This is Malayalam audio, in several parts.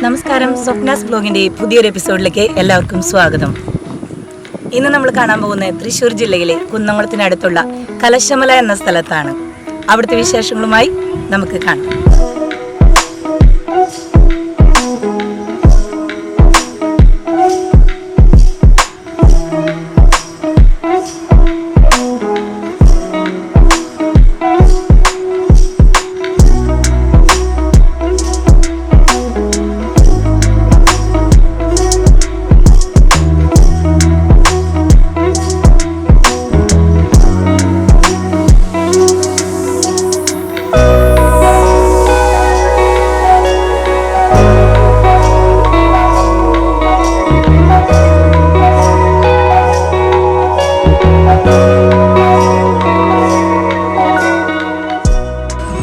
നമസ്കാരം, സ്വപ്നാസ് ബ്ലോഗിൻ്റെ പുതിയൊരു എപ്പിസോഡിലേക്ക് എല്ലാവർക്കും സ്വാഗതം. ഇന്ന് നമ്മൾ കാണാൻ പോകുന്നത് തൃശ്ശൂർ ജില്ലയിലെ കുന്നംകുളത്തിനടുത്തുള്ള കലശമല എന്ന സ്ഥലത്താണ്. അവിടുത്തെ വിശേഷങ്ങളുമായി നമുക്ക് കാണാം.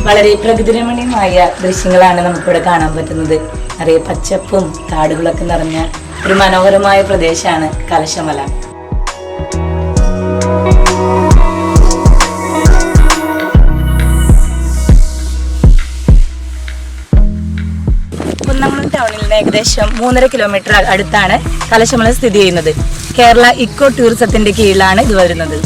വളരെ പ്രകൃതിരമണീയമായ ദൃശ്യങ്ങളാണ് നമുക്കിവിടെ കാണാൻ പറ്റുന്നത്. നിറയെ പച്ചപ്പും കാടുകളൊക്കെ നിറഞ്ഞ ഒരു മനോഹരമായ പ്രദേശമാണ് കലശമല. കുന്നംകുളം ടൗണിൽ നിന്ന് ഏകദേശം 3.5 കിലോമീറ്റർ അടുത്താണ് കലശമല സ്ഥിതി ചെയ്യുന്നത്. കേരള ഇക്കോ ടൂറിസത്തിന്റെ കീഴിലാണ് ഇത് വരുന്നത്.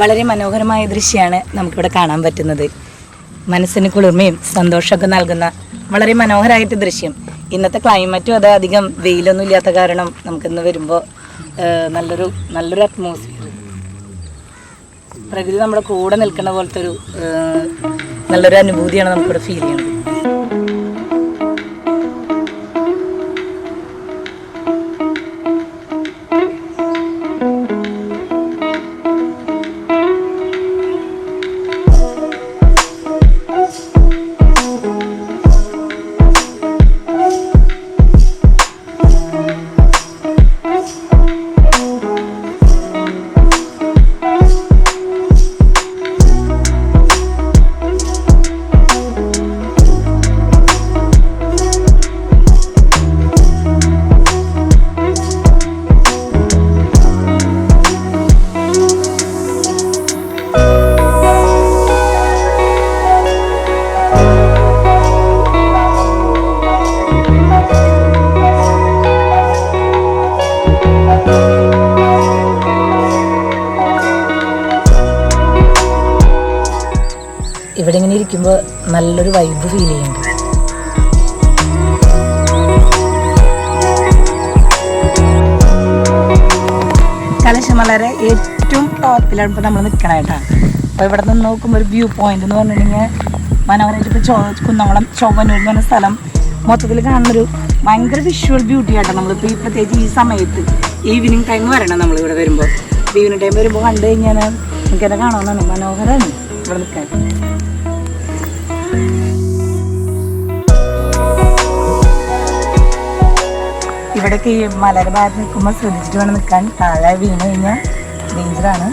വളരെ മനോഹരമായ ദൃശ്യമാണ് നമുക്കിവിടെ കാണാൻ പറ്റുന്നത്. മനസ്സിന് കുളിർമയും സന്തോഷമൊക്കെ നൽകുന്ന വളരെ മനോഹരമായിട്ട് ദൃശ്യം. ഇന്നത്തെ ക്ലൈമറ്റും അത് അധികം വെയിലൊന്നും ഇല്ലാത്ത കാരണം നമുക്കിന്ന് വരുമ്പോൾ നല്ലൊരു അറ്റ്മോസ്ഫിയർ, പ്രകൃതി നമ്മുടെ കൂടെ നിൽക്കുന്ന പോലത്തെ ഒരു നല്ലൊരു അനുഭൂതിയാണ് നമുക്കിവിടെ ഫീൽ ചെയ്യുന്നത്. ഇവിടെ ഇങ്ങനെ ഇരിക്കുമ്പോൾ നല്ലൊരു വൈബ് ഫീൽ ചെയ്യുന്നുണ്ട്. കലശമലയുടെ ഏറ്റവും ടോപ്പിലാണ് ഇപ്പോൾ നമ്മൾ നിൽക്കണായിട്ടാണ്. അപ്പോൾ ഇവിടെ നിന്ന് നോക്കുമ്പോൾ ഒരു വ്യൂ പോയിന്റ് എന്ന് പറഞ്ഞിട്ടുണ്ടെങ്കിൽ മനോഹരമായിട്ട് ഇപ്പോൾ കുന്നംകുളം ചൊവ്വന്നൂർ എന്ന് പറഞ്ഞ സ്ഥലം മൊത്തത്തിൽ കാണുന്നൊരു ഭയങ്കര വിഷ്വൽ ബ്യൂട്ടി ആയിട്ടാണ്. നമ്മളിപ്പോൾ ഈ പ്രത്യേകിച്ച് ഈ സമയത്ത് ഈവനിങ് ടൈം വരണം നമ്മളിവിടെ വരുമ്പോൾ. ഈവനിങ് ടൈം വരുമ്പോൾ കണ്ടു കഴിഞ്ഞാൽ എനിക്കത് കാണാവുന്നതാണ്. മനോഹരമാണ് ഇവിടെ നിൽക്കാൻ. ഇവിടേക്ക് ഈ മലയുടെ ഭാഗത്ത് നിൽക്കുമ്പോൾ ശ്രദ്ധിച്ചിട്ട് വേണം നിൽക്കാൻ. താഴെ വീണ് കഴിഞ്ഞാൽ ഡേഞ്ചറാണ്.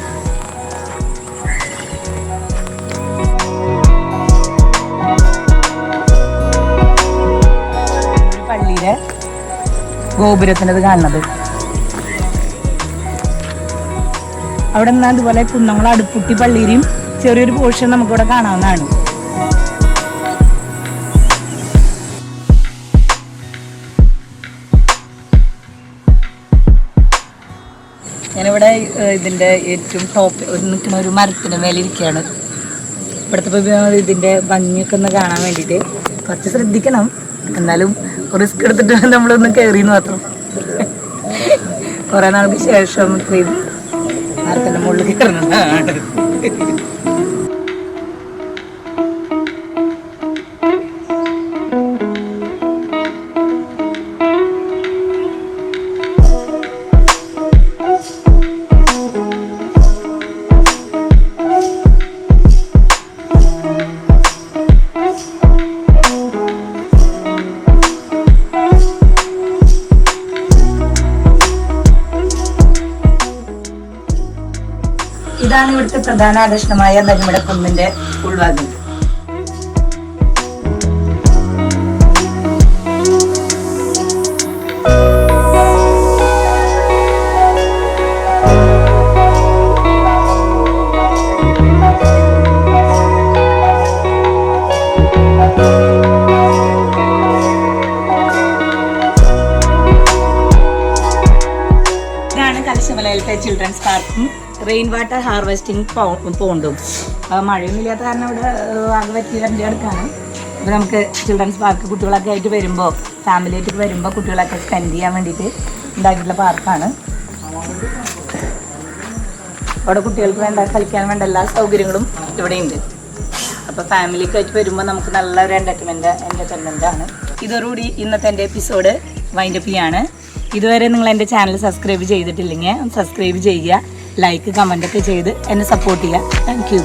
പള്ളിയിലെ ഗോപുരത്തിനത് കാണുന്നത്. അവിടെ നിന്നാൽ അതുപോലെ കുന്നംകുളം അടുപ്പുട്ടി പള്ളിയിലും ചെറിയൊരു പോർഷൻ നമുക്കിവിടെ കാണാവുന്നതാണ്. ഞാനിവിടെ ഇതിൻ്റെ ഏറ്റവും ടോപ്പ് നിൽക്കുന്ന ഒരു മരത്തിന് മേലെ ഇരിക്കുകയാണ്. ഇവിടുത്തെ ഇതിൻ്റെ ഭംഗിയൊക്കെ ഒന്ന് കാണാൻ വേണ്ടിയിട്ട് കുറച്ച് ശ്രദ്ധിക്കണം. എന്നാലും റിസ്ക് എടുത്തിട്ട് നമ്മളൊന്ന് കയറിയെന്ന് മാത്രം. കുറേ നാൾക്ക് ശേഷം മരത്തിൻ്റെ മുകളിൽ കയറുന്നതാണ്. ഇതാണ് ഇവിടുത്തെ പ്രധാന ആകർഷണമായ നെല്ലിമടക്കുന്നിന്റെ ഉൾഭാഗം. കലശമലയിലത്തെ ചിൽഡ്രൻസ് പാർക്കും റെയിൻ വാട്ടർ ഹാർവെസ്റ്റിംഗ് പോണ്ടും. മഴയൊന്നും ഇല്ലാത്ത കാരണം ഇവിടെ ആകെ പറ്റി വരേണ്ട അടുക്കാണ്. അപ്പോൾ നമുക്ക് ചിൽഡ്രൻസ് പാർക്ക് കുട്ടികളൊക്കെ ആയിട്ട് വരുമ്പോൾ, ഫാമിലി ആയിട്ട് വരുമ്പോൾ കുട്ടികളൊക്കെ സ്പെൻഡ് ചെയ്യാൻ വേണ്ടിയിട്ട് ഉണ്ടാക്കിയിട്ടുള്ള പാർക്കാണ്. അവിടെ കുട്ടികൾക്ക് വേണ്ട കളിക്കാൻ വേണ്ട എല്ലാ സൗകര്യങ്ങളും ഇവിടെയുണ്ട്. അപ്പോൾ ഫാമിലിക്ക് ആയിട്ട് വരുമ്പോൾ നമുക്ക് നല്ലൊരു എൻ്റർടൈൻമെൻ്റ് ആണ്. ഇതോടുകൂടി ഇന്നത്തെ എൻ്റെ എപ്പിസോഡ് വൈൻഡപ്പ് ചെയ്യാണ്. ഇതുവരെ നിങ്ങൾ എൻ്റെ ചാനൽ സബ്സ്ക്രൈബ് ചെയ്തിട്ടില്ലെങ്കിൽ സബ്സ്ക്രൈബ് ചെയ്യുക, ലൈക്ക് കമൻ്റ് ഒക്കെ ചെയ്ത് എന്നെ സപ്പോർട്ട് ചെയ്യുക. Thank you.